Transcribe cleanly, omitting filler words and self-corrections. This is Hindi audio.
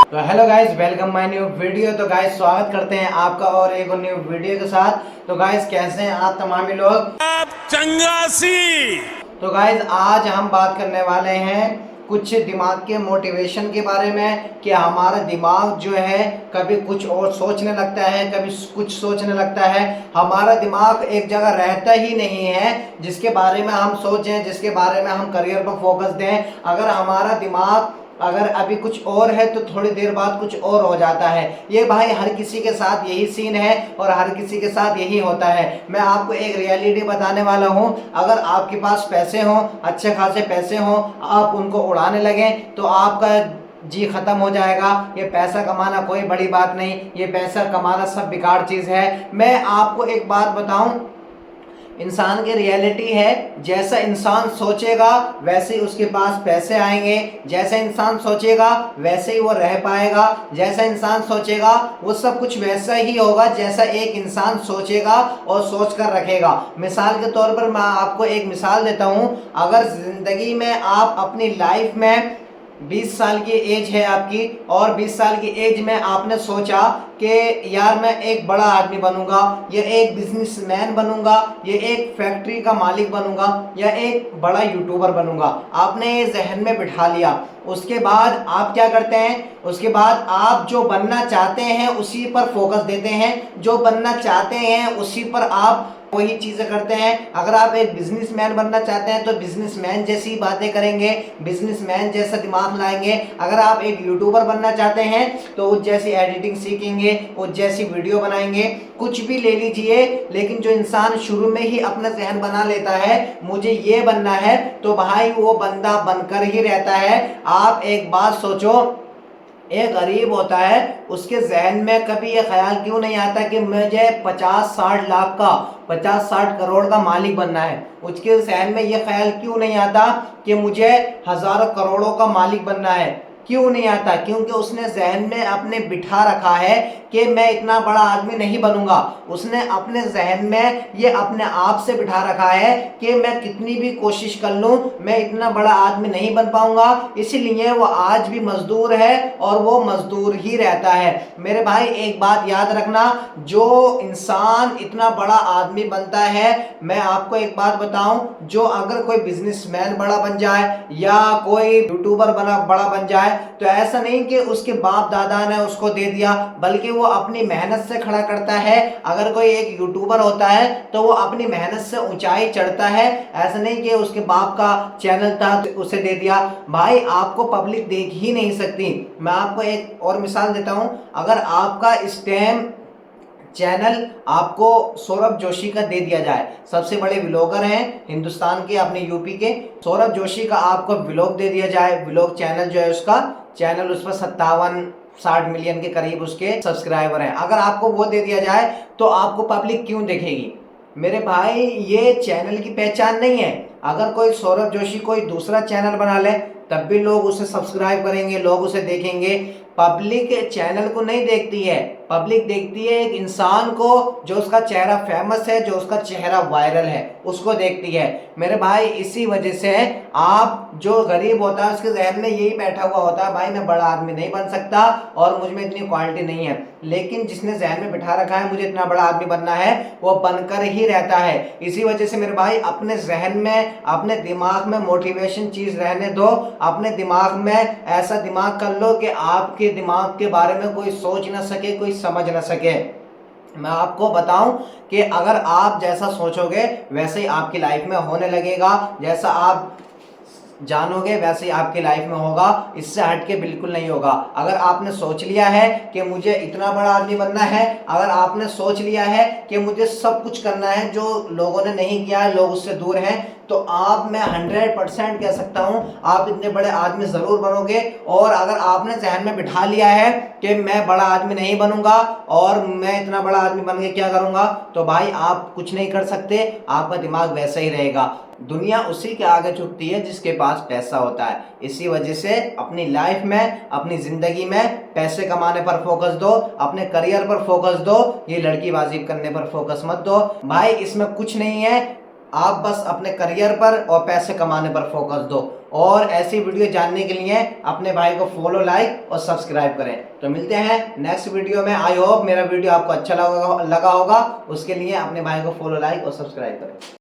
तो hello guys, welcome my new video. तो गाइस स्वागत करते हैं आपका और एक न्यू वीडियो के साथ। तो गाइस कैसे हैं आप तमामी लोग? आप चंगासी। तो गाइस आज हम बात करने वाले हैं कुछ दिमाग के मोटिवेशन के बारे में कि हमारा दिमाग जो है कभी कुछ और सोचने लगता है, कभी कुछ सोचने लगता है। हमारा दिमाग एक जगह रहता ही नहीं है जिसके बारे में हम सोचें, जिसके बारे में हम करियर पर फोकस दें। अगर हमारा दिमाग अगर अभी कुछ और है तो थोड़ी देर बाद कुछ और हो जाता है। ये भाई हर किसी के साथ यही सीन है और हर किसी के साथ यही होता है। मैं आपको एक रियलिटी बताने वाला हूँ। अगर आपके पास पैसे हों, अच्छे खासे पैसे हों, आप उनको उड़ाने लगें तो आपका जी खत्म हो जाएगा। ये पैसा कमाना कोई बड़ी बात नहीं, ये पैसा कमाना सब बेकार चीज़ है। मैं आपको एक बात बताऊं, इंसान की रियलिटी है, जैसा इंसान सोचेगा वैसे ही उसके पास पैसे आएंगे, जैसा इंसान सोचेगा वैसे ही वो रह पाएगा, जैसा इंसान सोचेगा वो सब कुछ वैसा ही होगा जैसा एक इंसान सोचेगा और सोच कर रखेगा। मिसाल के तौर पर मैं आपको एक मिसाल देता हूँ। अगर ज़िंदगी में आप अपनी लाइफ में 20 साल की एज है आपकी और 20 साल की एज में आपने सोचा कि यार मैं एक बड़ा आदमी बनूंगा, या एक बिजनेसमैन बनूंगा, या एक फैक्ट्री का मालिक बनूंगा, या एक बड़ा यूट्यूबर बनूंगा। आपने ये जहन में बिठा लिया। उसके बाद आप क्या करते हैं? उसके बाद आप जो बनना चाहते हैं उसी पर फोकस देते हैं, जो बनना चाहते हैं उसी पर आप वही चीज़ें करते हैं। अगर आप एक बिजनेसमैन बनना चाहते हैं तो बिजनेसमैन जैसी बातें करेंगे, बिजनेसमैन जैसा दिमाग लाएंगे। अगर आप एक यूट्यूबर बनना चाहते हैं तो उस जैसी एडिटिंग सीखेंगे, उस जैसी वीडियो बनाएंगे। कुछ भी ले लीजिए, लेकिन जो इंसान शुरू में ही अपना जहन बना लेता है मुझे ये बनना है, तो भाई वो बंदा बनकर ही रहता है। आप एक बात सोचो, एक गरीब होता है, उसके जहन में कभी ये ख्याल क्यों नहीं आता कि मुझे 50-60 लाख का, 50-60 करोड़ का मालिक बनना है? उसके जहन में ये ख्याल क्यों नहीं आता कि मुझे हजारों करोड़ों का मालिक बनना है? क्यों नहीं आता? क्योंकि उसने जहन में अपने बिठा रखा है कि मैं इतना बड़ा आदमी नहीं बनूंगा। उसने अपने जहन में ये अपने आप से बिठा रखा है कि मैं कितनी भी कोशिश कर लूं मैं इतना बड़ा आदमी नहीं बन पाऊंगा। इसीलिए वो आज भी मजदूर है और वो मजदूर ही रहता है। मेरे भाई एक बात याद रखना, जो इंसान इतना बड़ा आदमी बनता है, मैं आपको एक बात बताऊं, जो अगर कोई बिजनेसमैन बड़ा बन जाए या कोई यूट्यूबर बड़ा बन जाए तो ऐसा नहीं कि उसके बाप दादा ने उसको दे दिया, बल्कि वो अपनी मेहनत से खड़ा करता है। अगर कोई एक यूट्यूबर होता है तो वो अपनी मेहनत से ऊंचाई चढ़ता है। ऐसा नहीं कि उसके बाप का चैनल था तो उसे दे दिया। भाई आपको पब्लिक देख ही नहीं सकती। मैं आपको एक और मिसाल देता हूं। अगर आपका स्टेम चैनल आपको सौरभ जोशी का दे दिया जाए, सबसे बड़े व्लॉगर हैं हिंदुस्तान के, अपने यूपी के, सौरभ जोशी का आपको व्लॉग दे दिया जाए, व्लॉग चैनल जो है उसका चैनल, उस पर 57-60 मिलियन के करीब उसके सब्सक्राइबर हैं। अगर आपको वो दे दिया जाए तो आपको पब्लिक क्यों देखेगी? मेरे भाई ये चैनल की पहचान नहीं है। अगर कोई सौरभ जोशी कोई दूसरा चैनल बना ले तब भी लोग उसे सब्सक्राइब करेंगे, लोग उसे देखेंगे। पब्लिक चैनल को नहीं देखती है, पब्लिक देखती है एक इंसान को जो उसका चेहरा फेमस है, जो उसका चेहरा वायरल है, उसको देखती है। मेरे भाई इसी वजह से आप, जो गरीब होता है उसके जहन में यही बैठा हुआ होता है, भाई मैं बड़ा आदमी नहीं बन सकता और मुझ में इतनी क्वालिटी नहीं है। लेकिन जिसने जहन में बिठा रखा है मुझे इतना बड़ा आदमी बनना है, वो बनकर ही रहता है। इसी वजह से मेरे भाई अपने जहन में, अपने दिमाग में मोटिवेशन चीज रहने दो। अपने दिमाग में ऐसा दिमाग कर लो कि आपके दिमाग के बारे में कोई सोच ना सके, कोई समझ ना सके। मैं आपको बताऊं कि अगर आप जैसा सोचोगे वैसे ही आपकी लाइफ में होने लगेगा, जैसा आप जानोगे वैसे ही आपकी लाइफ में होगा, इससे हटके बिल्कुल नहीं होगा। अगर आपने सोच लिया है कि मुझे इतना बड़ा आदमी बनना है, अगर आपने सोच लिया है कि मुझे सब कुछ करना है जो लोगों ने नहीं किया है, लोग उससे दूर हैं, तो आप, मैं 100% कह सकता हूं आप इतने बड़े आदमी जरूर बनोगे। और अगर आपने जहन में बिठा लिया है कि मैं बड़ा आदमी नहीं बनूंगा और मैं इतना बड़ा आदमी बन के क्या करूंगा, तो भाई आप कुछ नहीं कर सकते, आपका दिमाग वैसा ही रहेगा। दुनिया उसी के आगे झुकती है जिसके पास पैसा होता है। इसी वजह से अपनी लाइफ में, अपनी जिंदगी में पैसे कमाने पर फोकस दो, अपने करियर पर फोकस दो, ये लड़कीबाजी करने पर फोकस मत दो। भाई इसमें कुछ नहीं है, आप बस अपने करियर पर और पैसे कमाने पर फोकस दो। और ऐसी वीडियो जानने के लिए अपने भाई को फॉलो, लाइक और सब्सक्राइब करें। तो मिलते हैं नेक्स्ट वीडियो में। आई होप मेरा वीडियो आपको अच्छा लगा होगा। उसके लिए अपने भाई को फॉलो, लाइक और सब्सक्राइब करें।